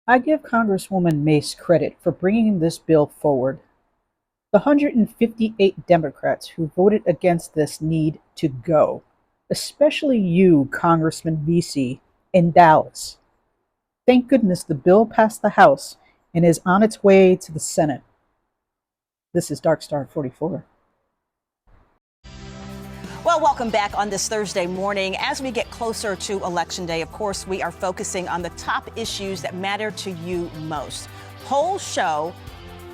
I give Congresswoman Mace credit for bringing this bill forward. The 158 Democrats who voted against this need to go, especially you, Congressman Vesey, in Dallas. Thank goodness the bill passed the House and is on its way to the Senate. This is Darkstar 44. Well, welcome back on this Thursday morning. As we get closer to Election Day, of course, we are focusing on the top issues that matter to you most. Polls show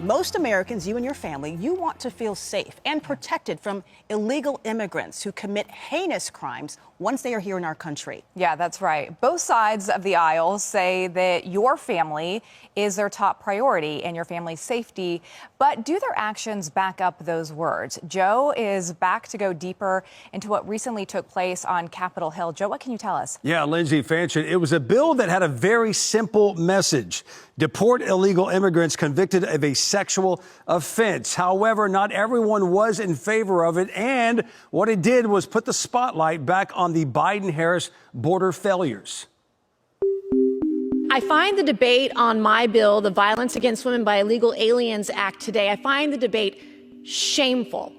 most Americans, you and your family, you want to feel safe and protected from illegal immigrants who commit heinous crimes once they are here in our country. Yeah, that's right. Both sides of the aisle say that your family is their top priority and your family's safety. But do their actions back up those words? Joe is back to go deeper into what recently took place on Capitol Hill. Joe, what can you tell us? Yeah, Lindsay Fanchon, it was a bill that had a very simple message. Deport illegal immigrants convicted of a sexual offense. However, not everyone was in favor of it. And what it did was put the spotlight back on the Biden-Harris border failures. I find the debate on my bill, the Violence Against Women by Illegal Aliens Act today, I find the debate shameful.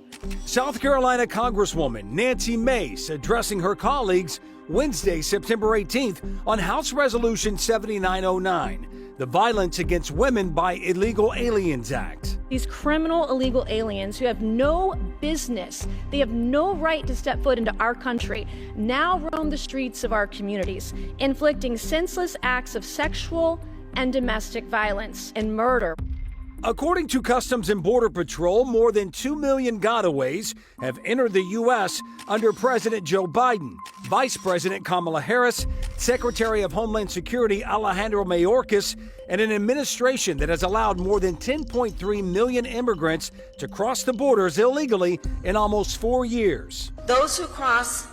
South Carolina Congresswoman Nancy Mace addressing her colleagues Wednesday, September 18th on House Resolution 7909, the Violence Against Women by Illegal Aliens Act. These criminal illegal aliens who have no business, they have no right to step foot into our country, now roam the streets of our communities, inflicting senseless acts of sexual and domestic violence and murder. According to Customs and Border Patrol, more than 2 million gotaways have entered the U.S. under President Joe Biden, Vice President Kamala Harris, Secretary of Homeland Security Alejandro Mayorkas, and an administration that has allowed more than 10.3 million immigrants to cross the borders illegally in almost 4 years. Those who cross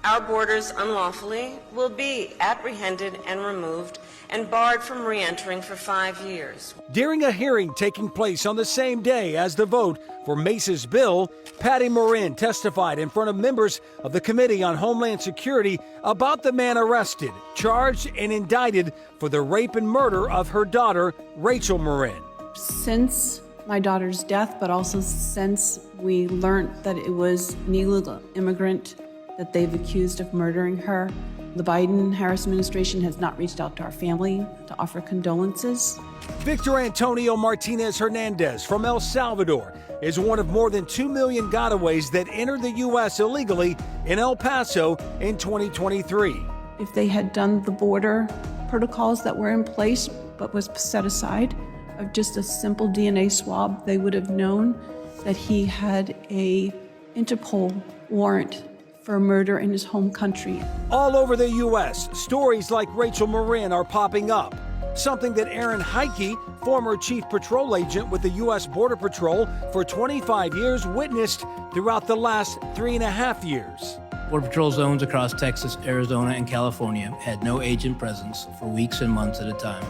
our borders unlawfully will be apprehended and removed and barred from re-entering for 5 years. During a hearing taking place on the same day as the vote for Mace's bill, Patty Morin testified in front of members of the Committee on Homeland Security about the man arrested, charged, and indicted for the rape and murder of her daughter, Rachel Morin. Since my daughter's death, but also since we learned that it was an illegal immigrant that they've accused of murdering her, the Biden-Harris administration has not reached out to our family to offer condolences. Victor Antonio Martinez Hernandez from El Salvador is one of more than 2 million gotaways that entered the U.S. illegally in El Paso in 2023. If they had done the border protocols that were in place but was set aside of just a simple DNA swab, they would have known that he had a Interpol warrant for murder in his home country. All over the U.S., stories like Rachel Morin are popping up, something that Aaron Heike, former chief patrol agent with the U.S. Border Patrol for 25 years, witnessed throughout the last 3.5 years. Border Patrol zones across Texas, Arizona, and California had no agent presence for weeks and months at a time.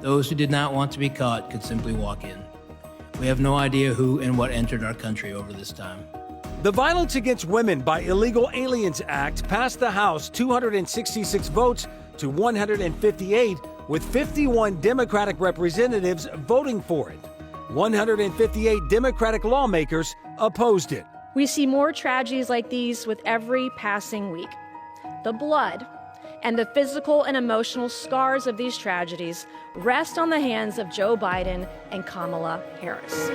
Those who did not want to be caught could simply walk in. We have no idea who and what entered our country over this time. The Violence Against Women by Illegal Aliens Act passed the House 266 votes to 158, with 51 Democratic representatives voting for it. 158 Democratic lawmakers opposed it. We see more tragedies like these with every passing week. The blood and the physical and emotional scars of these tragedies rest on the hands of Joe Biden and Kamala Harris.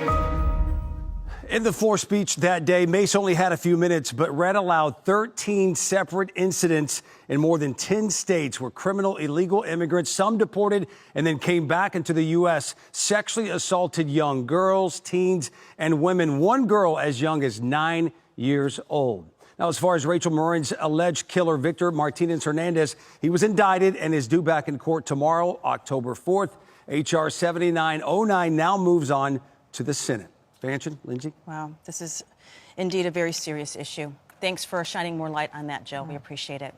In the floor speech that day, Mace only had a few minutes, but read aloud 13 separate incidents in more than 10 states where criminal illegal immigrants, some deported and then came back into the U.S., sexually assaulted young girls, teens, and women. One girl as young as 9 years old. Now, as far as Rachel Morin's alleged killer, Victor Martinez Hernandez, he was indicted and is due back in court tomorrow, October 4th. H.R. 7909 now moves on to the Senate. Fanchon, Lindsay? Wow, this is indeed a very serious issue. Thanks for shining more light on that, Joe. We appreciate it.